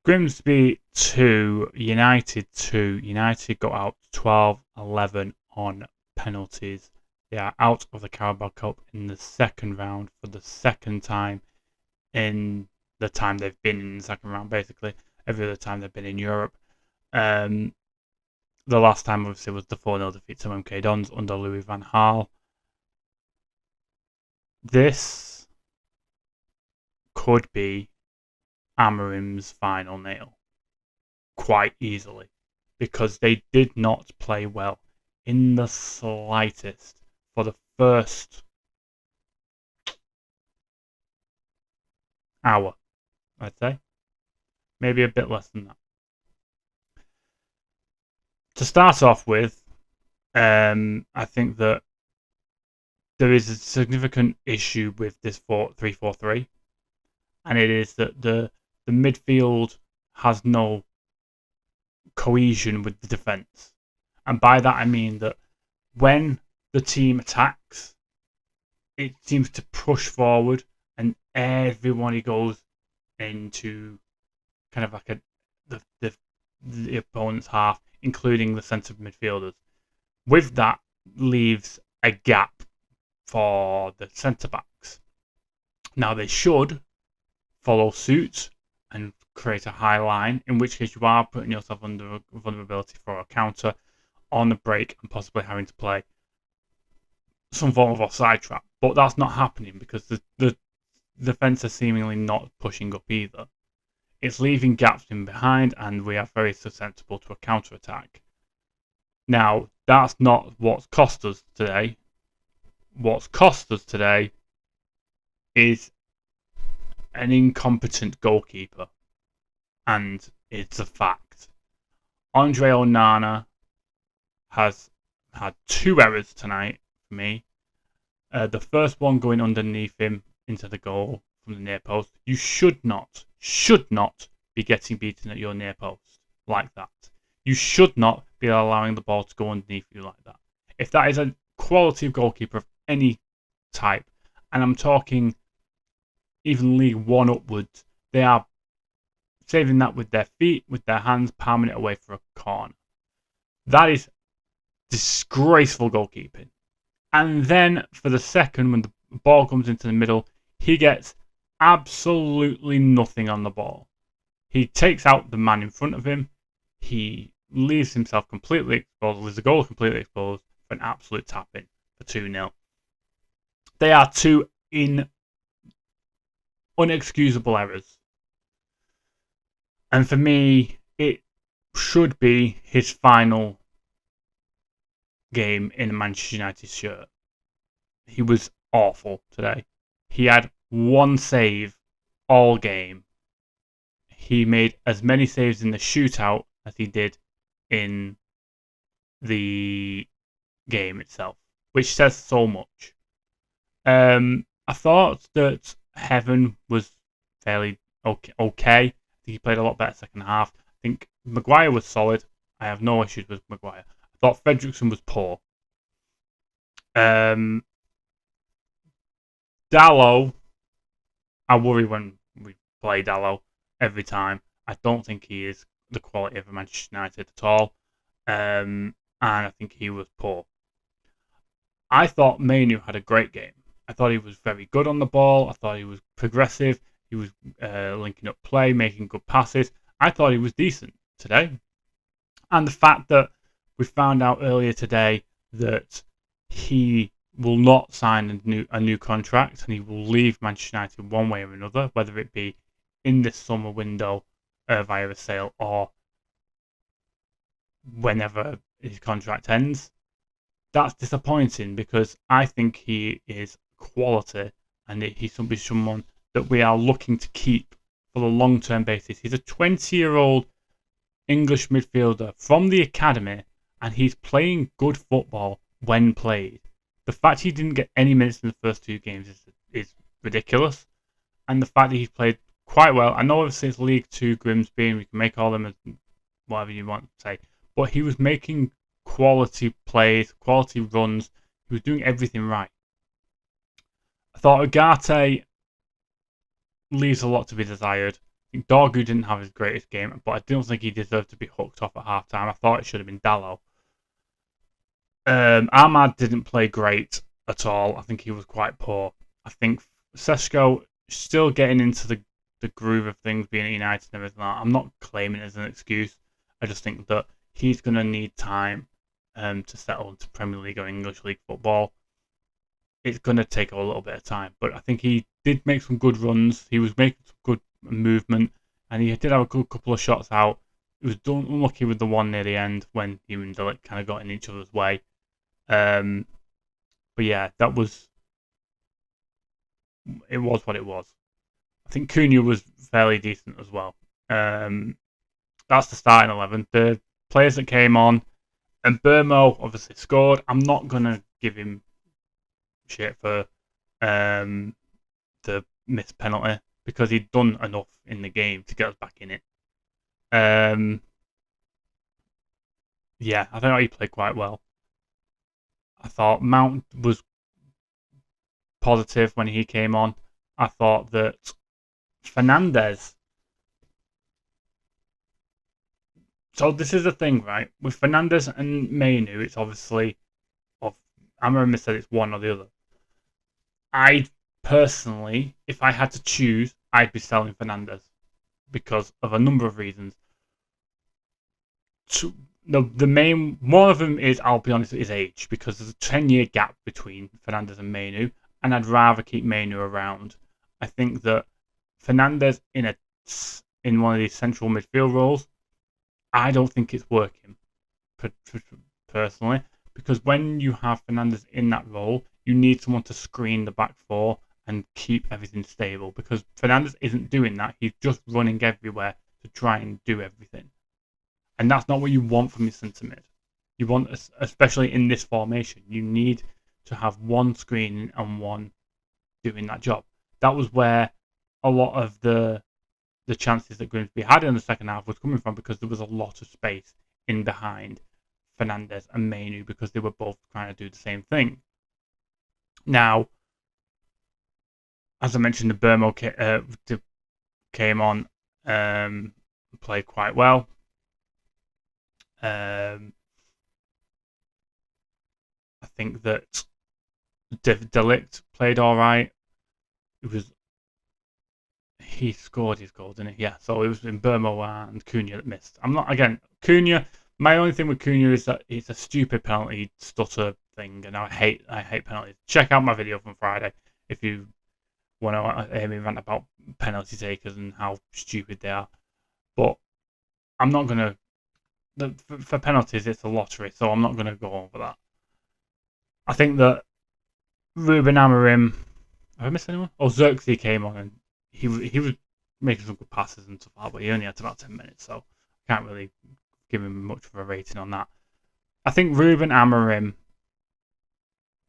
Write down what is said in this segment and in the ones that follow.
Grimsby 2, United 2. United got out 12-11 on penalties. They are out of the Carabao Cup in the second round for the second time in the time they've been in the second round, basically. Every other time they've been in Europe. The last time, obviously, was the 4-0 defeat to MK Dons under Louis van Gaal. This could be Amarim's final nail quite easily, because they did not play well in the slightest for the first hour, I'd say. Maybe a bit less than that. To start off with, I think that there is a significant issue with this 3-4-3, and it is that the midfield has no cohesion with the defence. And by that I mean that when the team attacks, it seems to push forward and everybody goes into kind of like the opponent's half, including the centre midfielders. With that leaves a gap for the centre backs. Now they should follow suit and create a high line, in which case you are putting yourself under vulnerability for a counter on the break and possibly having to play some form of offside trap. But that's not happening because the defence are seemingly not pushing up either. It's leaving gaps in behind, and we are very susceptible to a counter attack. Now, that's not what's cost us today. What's cost us today is an incompetent goalkeeper, and it's a fact. Andre Onana has had 2 errors tonight for me. The first one going underneath him into the goal from the near post. You should not be getting beaten at your near post like that. You should not be allowing the ball to go underneath you like that. If that is a quality of goalkeeper of any type, and I'm talking even League One upwards, they are saving that with their feet, with their hands, palming it away for a corner. That is disgraceful goalkeeping. And then for the second, when the ball comes into the middle, he gets absolutely nothing on the ball. He takes out the man in front of him. He leaves himself completely exposed, leaves the goal completely exposed for an absolute tap-in for 2-0. They are 2 unexcusable errors. And for me, it should be his final game in a Manchester United shirt. He was awful today. He had 1 save all game. He made as many saves in the shootout as he did in the game itself, which says so much. I thought that Heaven was fairly okay. I think he played a lot better second half. I think Maguire was solid. I have no issues with Maguire. I thought Fredrickson was poor. Dalot, I worry when we play Dalot every time. I don't think he is the quality of a Manchester United at all. And I think he was poor. I thought Mainu had a great game. I thought he was very good on the ball. I thought he was progressive. He was linking up play, making good passes. I thought he was decent today. And the fact that we found out earlier today that he will not sign a new contract and he will leave Manchester United one way or another, whether it be in this summer window via a sale or whenever his contract ends. That's disappointing because I think he is quality and he's someone that we are looking to keep for the long-term basis. He's a 20-year-old English midfielder from the academy and he's playing good football when played. The fact he didn't get any minutes in the first 2 games is ridiculous. And the fact that he's played quite well. I know obviously it's League Two Grimsby and we can make all them as whatever you want to say. But he was making quality plays, quality runs. He was doing everything right. I thought Ugarte leaves a lot to be desired. Dorgu didn't have his greatest game, but I don't think he deserved to be hooked off at halftime. I thought it should have been Dallo. Ahmad didn't play great at all. I think he was quite poor. I think Seshko still getting into the groove of things, being at United and everything like that. I'm not claiming it as an excuse. I just think that he's going to need time to settle into Premier League or English League football. It's going to take a little bit of time, but I think he did make some good runs. He was making some good movement, and he did have a good couple of shots out. He was unlucky with the one near the end when he and Delic kind of got in each other's way. But yeah, it was what it was. I think Cunha was fairly decent as well. That's the starting 11. The players that came on, and Burmo obviously scored. I'm not gonna give him shit for the missed penalty because he'd done enough in the game to get us back in it. Yeah, I thought he played quite well. I thought Mount was positive when he came on. I thought that Fernandez. So this is the thing, right? With Fernandez and Mainu, it's obviously I remember said it's one or the other. I personally, if I had to choose, I'd be selling Fernandez because of a number of reasons. The main one of them is, I'll be honest, is age, because there's a 10-year gap between Fernandez and Mainu, and I'd rather keep Mainu around. I think that Fernandez in one of these central midfield roles, I don't think it's working personally, because when you have Fernandez in that role, you need someone to screen the back four and keep everything stable, because Fernandez isn't doing that. He's just running everywhere to try and do everything. And that's not what you want from your centre mid. You want, especially in this formation, you need to have one screening and one doing that job. That was where a lot of the chances that Grimsby had in the second half was coming from, because there was a lot of space in behind Fernandez and Mainu, because they were both trying to do the same thing. Now, as I mentioned, the Burmo came on, played quite well. I think that Delict played all right. He scored his goal, didn't he? Yeah. So it was in Burmo and Cunha that missed. Cunha. My only thing with Cunha is that it's a stupid penalty stutter thing, and I hate penalties. Check out my video from Friday if you want to hear me rant about penalty takers and how stupid they are. But I'm not gonna. For penalties, it's a lottery, so I'm not gonna go over that. I think that Ruben Amorim. Have I missed anyone? Oh, Xerxes came on and he was making some good passes and stuff like that, but he only had about 10 minutes, so I can't really give him much of a rating on that. I think Ruben Amorim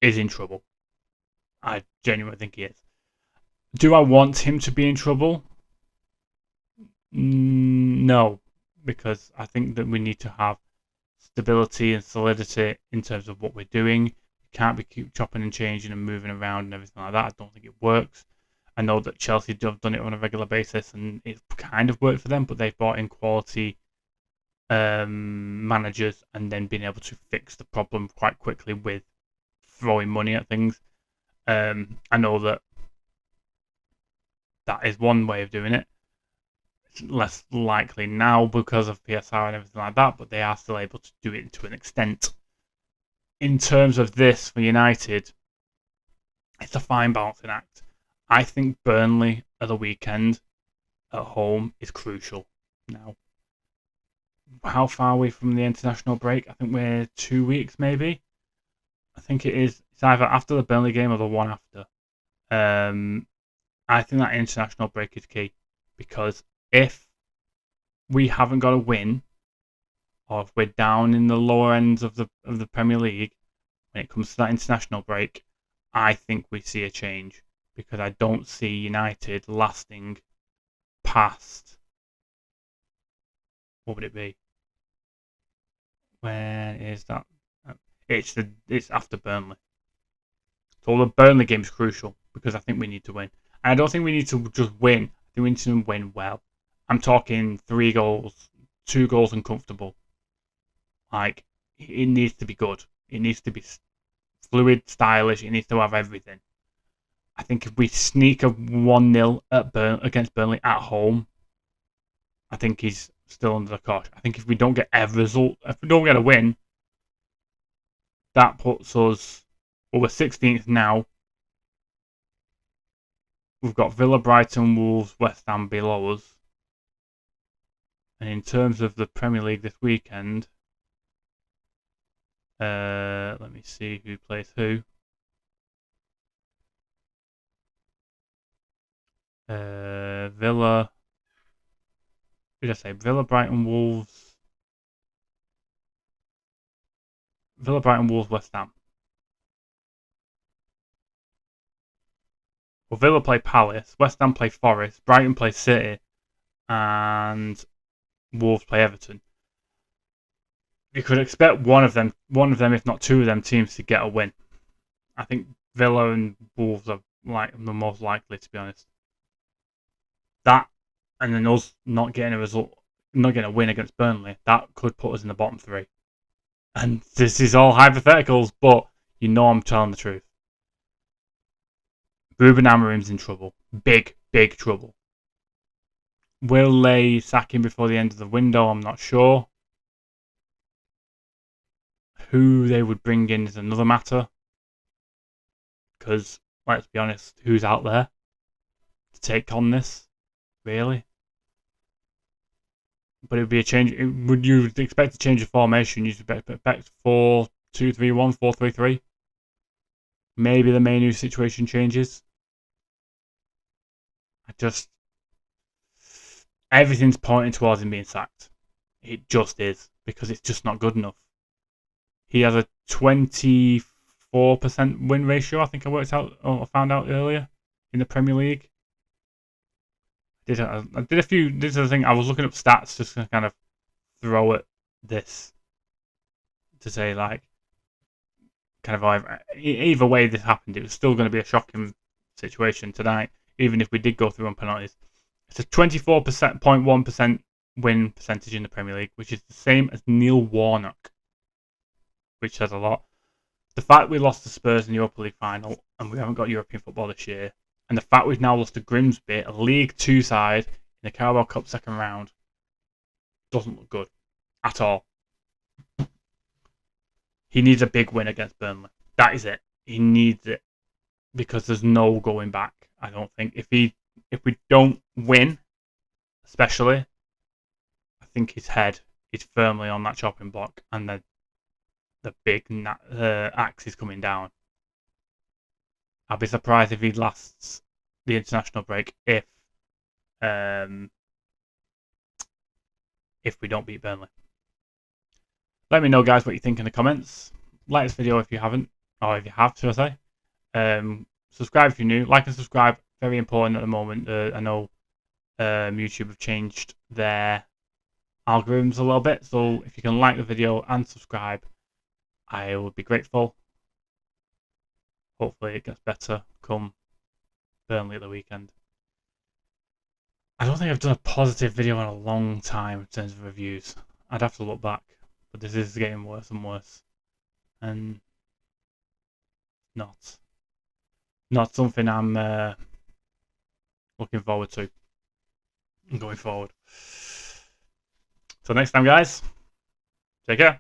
is in trouble. I genuinely think he is. Do I want him to be in trouble? No, because I think that we need to have stability and solidity in terms of what we're doing. We can't be keep chopping and changing and moving around and everything like that. I don't think it works. I know that Chelsea have done it on a regular basis and it's kind of worked for them, but they've brought in quality managers and then been able to fix the problem quite quickly with throwing money at things. I know that is one way of doing it. It's less likely now because of PSR and everything like that, but they are still able to do it to an extent. In terms of this for United, it's a fine balancing act. I think Burnley at the weekend at home is crucial now. How far are we from the international break? I think we're 2 weeks, maybe. I think it is. It's either after the Burnley game or the one after. I think that international break is key, because if we haven't got a win, or if we're down in the lower ends of the Premier League when it comes to that international break, I think we see a change, because I don't see United lasting past, what would it be? Where is that? It's after Burnley. So the Burnley game's crucial, because I think we need to win. And I don't think we need to just win. I think we need to win well. I'm talking 3 goals, 2 goals and comfortable. Like, it needs to be good. It needs to be fluid, stylish. It needs to have everything. I think if we sneak a 1-0 against Burnley at home, I think he's still under the cosh. I think if we don't get a result, if we don't get a win, that puts us, well, we're 16th now. We've got Villa, Brighton, Wolves, West Ham below us. And in terms of the Premier League this weekend, let me see who plays who. Villa. What did I say? Villa, Brighton, Wolves. Villa, Brighton, Wolves, West Ham. Well, Villa play Palace, West Ham play Forest, Brighton play City, and Wolves play Everton. You could expect one of them, if not 2 of them teams, to get a win. I think Villa and Wolves are like the most likely, to be honest. That, and then us not getting a result, not getting a win against Burnley, that could put us in the bottom 3. And this is all hypotheticals, but you know I'm telling the truth. Ruben Amorim's in trouble. Big, big trouble. Will they sack him before the end of the window? I'm not sure. Who they would bring in is another matter. Because, let's be honest, who's out there to take on this? Really? But it would be a change. Would you expect to change the formation? You'd expect 4-2-3-1, 4-3-3. Maybe the menu situation changes. Everything's pointing towards him being sacked. It just is, because it's just not good enough. He has a 24% win ratio, I think I worked out, or I found out earlier, in the Premier League. I did a few, this is the thing, I was looking up stats just to kind of throw at this, to say, like, kind of either way this happened, it was still going to be a shocking situation tonight, even if we did go through on penalties. It's a 24.1% win percentage in the Premier League, which is the same as Neil Warnock, which says a lot. The fact we lost to Spurs in the Europa League final and we haven't got European football this year, and the fact we've now lost to Grimsby, a League Two side, in the Carabao Cup second round, doesn't look good at all. He needs a big win against Burnley. That is it. He needs it, because there's no going back, I don't think. If we don't win, especially, I think his head is firmly on that chopping block, and the big axe is coming down. I'll be surprised if he lasts the international break if we don't beat Burnley. Let me know, guys, what you think in the comments. Like this video if you haven't, or if you have, should I say. Subscribe if you're new. Like and subscribe. Very important at the moment. I know YouTube have changed their algorithms a little bit, so if you can like the video and subscribe, I would be grateful. Hopefully it gets better come Burnley at the weekend. I don't think I've done a positive video in a long time in terms of reviews. I'd have to look back, but this is getting worse and worse, and not something I'm looking forward to going forward. So next time, guys, take care.